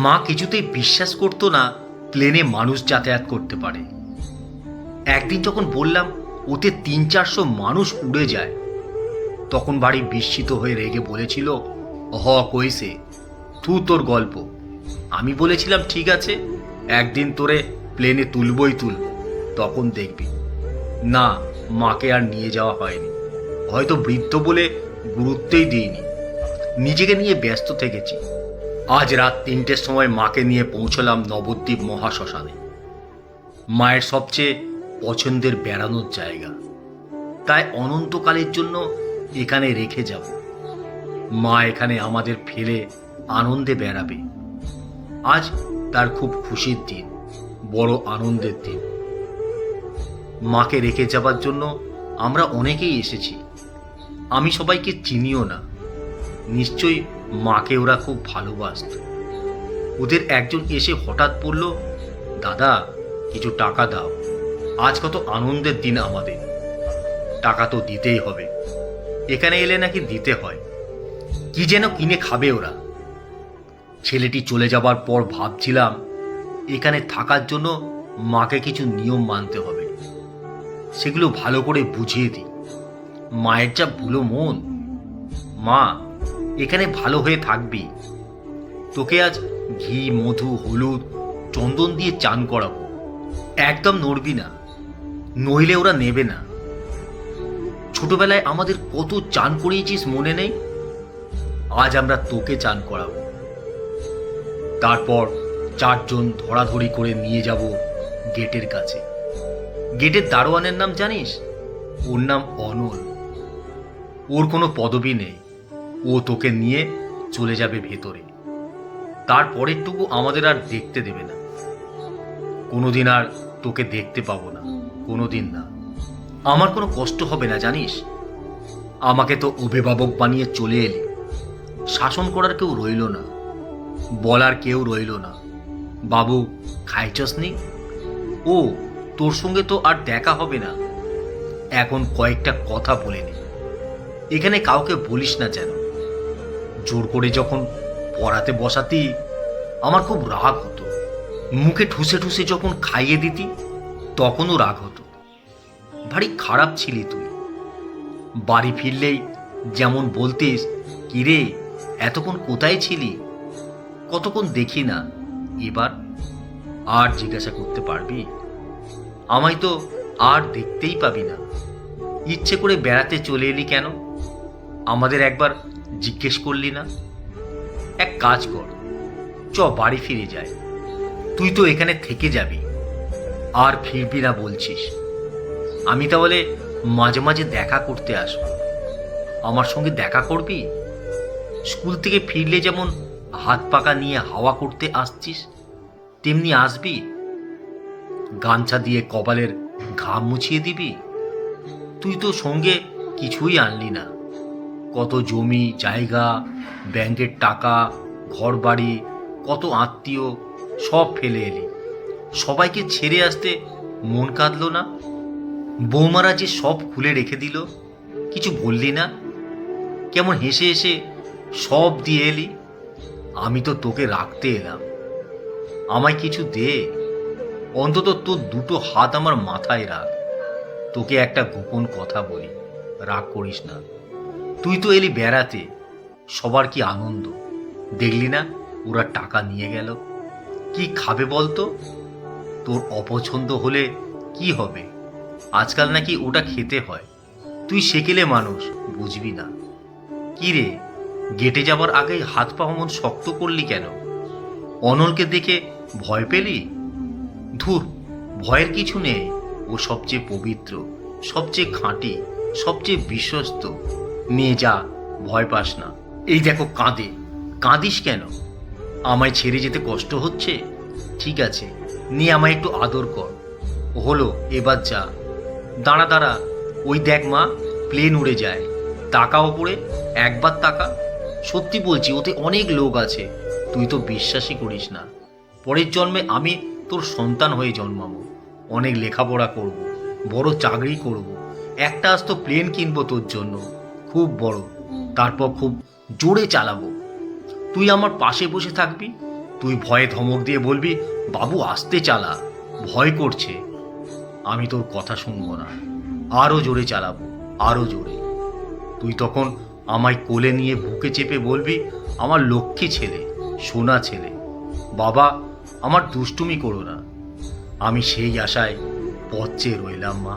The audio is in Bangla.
মা কিছুতেই বিশ্বাস করতো না প্লেনে মানুষ যাতায়াত করতে পারে। একদিন যখন বললাম ওতে 300-400 মানুষ উড়ে যায়, তখন বাড়ি বিস্মিত হয়ে রেগে বলেছিল, কইছে তোর গল্প। আমি বলেছিলাম ঠিক আছে, একদিন তোরে প্লেনে তুলবই তুলব, তখন দেখবি। না, মাকে আর নিয়ে যাওয়া হয়নি। হয়তো বৃদ্ধ বলে গুরুত্বই দিইনি, নিজেকে নিয়ে ব্যস্ত থেকেছি। আজ রাত 3টের সময় মাকে নিয়ে পৌঁছলাম নবদ্বীপ মহাশ্মশানে, মায়ের সবচেয়ে পছন্দের বেড়ানোর জায়গা। তাই অনন্তকালের জন্য এখানে রেখে যাব। মা এখানে আমাদের ফেলে আনন্দে বেড়াবে। আজ তার খুব খুশির দিন, বড় আনন্দের দিন। মাকে রেখে যাবার জন্য আমরা অনেকেই এসেছি। আমি সবাইকে চিনিও না। নিশ্চয়ই মাকে ওরা খুব ভালোবাসত। ওদের একজন এসে হঠাৎ বলল, দাদা কিছু টাকা দাও, আজ কত আনন্দের দিন আমাদের। টাকা তো দিতেই হবে, এখানে এলে নাকি দিতে হয়। কি যেন কিনে খাবে ওরা। ছেলেটি চলে যাবার পর ভাবছিলাম এখানে থাকার জন্য মাকে কিছু নিয়ম মানতে হবে। সেগুলো ভালো করে বুঝিয়ে দিই। মায়ের যা ভুলো মন। মা, এখানে ভালো হয়ে থাকবি। তোকে আজ ঘি, মধু, হলুদ, চন্দন দিয়ে চান করাবো। একদম নড়বি না, নইলে ওরা নেবে না। ছোটবেলায় আমাদের কত চান করিয়েছিস মনে নেই? আজ আমরা তোকে চান করাবো। তারপর 4 জন ধরাধরি করে নিয়ে যাব গেটের কাছে। গেটের দারোয়ানের নাম জানিস? ওর নাম অনল। ওর কোনো পদবি নেই। ও তোকে নিয়ে চলে যাবে ভেতরে। তারপরেরটুকু আমাদের আর দেখতে দেবে না। কোনোদিন আর তোকে দেখতে পাবো না, কোনোদিন না। আমার কোনো কষ্ট হবে না জানিস। আমাকে তো অভিভাবক বানিয়ে চলে এলি। শাসন করার কেউ রইল না, বলার কেউ রইল না। বাবু খাইছস নি? ও, তোর সঙ্গে তো আর দেখা হবে না। এখন কয়েকটা কথা বলে নি। এখানে কাউকে বলিস না যেন। জোর করে যখন পড়াতে বসাতি আমার খুব রাগ হতো। মুখে ঠুসে ঠুসে যখন খাইয়ে দিতি তখনও রাগ হতো। ভারী খারাপ ছিলি তুই। বাড়ি ফিরলেই যেমন বলতিস, কিরে এতক্ষণ কোথায় ছিলি, কতক্ষণ দেখি না। এবার আর জিজ্ঞাসা করতে পারবি? আমায় তো আর দেখতেই পাবি না। ইচ্ছে করে বেড়াতে চলে এলি কেন? আমাদের একবার জিজ্ঞেস করলি না? এক কাজ কর, বাড়ি ফিরে যায়। তুই তো এখানে থেকে যাবি, আর ফিরবি না বলছিস। আমি তাহলে মাঝে মাঝে দেখা করতে আসবো। আমার সঙ্গে দেখা করবি? স্কুল থেকে ফিরলে যেমন হাত পাকা নিয়ে হাওয়া করতে আসছিস, তেমনি আসবি? গামছা দিয়ে কপালের ঘাম মুছিয়ে দিবি? তুই তো সঙ্গে কিছুই আনলি না। কত জমি জায়গা, ব্যাংকের টাকা, ঘর বাড়ি, কত আত্মীয়, সব ফেলে এলি। সবাইকে ছেড়ে আসতে মন কাঁদলো না? বৌমারা যে সব খুলে রেখে দিল, কিছু বললি না? কেমন হেসে হেসে সব দিয়ে এলি। আমি তো তোকে রাখতে এলাম। আমায় কিছু দে, অন্তত তোর 2টো হাত আমার মাথায় রাখ। তোকে একটা গোপন কথা বলি, রাগ করিস না। তুই তো এলি বেড়াতে, সবার কি আনন্দ দেখলি না? ওরা টাকা নিয়ে গেল। কি খাবে বলতো? তোর অপছন্দ হলে কি হবে? আজকাল নাকি ওটা খেতে হয়। তুই সেকেলে মানুষ, বুঝবি না। কি রে, গেটে যাবার আগে হাত পা অমন শক্ত করলি কেন? অনলকে দেখে ভয় পেলি? ধুর, ভয়ের কিছু নেই। ও সবচেয়ে পবিত্র, সবচেয়ে খাঁটি, সবচেয়ে বিশ্বস্ত। নিয়ে যা, ভয় পাস না। এই দেখো কাঁদে। কাঁদিস কেন? আমায় ছেড়ে যেতে কষ্ট হচ্ছে? ঠিক আছে, নিয়ে আমায় একটু আদর কর। হলো, এবার যা। দাঁড়া দাঁড়া, ওই দেখ মা, প্লেন উড়ে যায়। তাকা ওপরে, একবার তাকা। সত্যি বলছি, ওতে অনেক লোক আছে। তুই তো বিশ্বাসই করিস না। পরের জন্মে আমি তোর সন্তান হয়ে জন্মাবো। অনেক লেখাপড়া করব, বড় চাকরি করব। একটা আস্ত প্লেন কিনবো তোর জন্য, খুব বড়। তারপর খুব জোরে চালাবো। তুই আমার পাশে বসে থাকবি, তুই ভয়ে ধমক দিয়ে বলবি, বাবু আস্তে চালা, ভয় করছে। আমি তোর কথা শুনবো না, আরও জোরে চালাবো, আরও জোরে। তুই তখন আমায় কোলে নিয়ে বুকে চেপে বলবি, আমার লক্ষ্মী ছেলে, সোনা ছেলে, বাবা আমার দুষ্টুমি করো না। আমি সেই আশায় পথ চেয়ে রইলাম মা।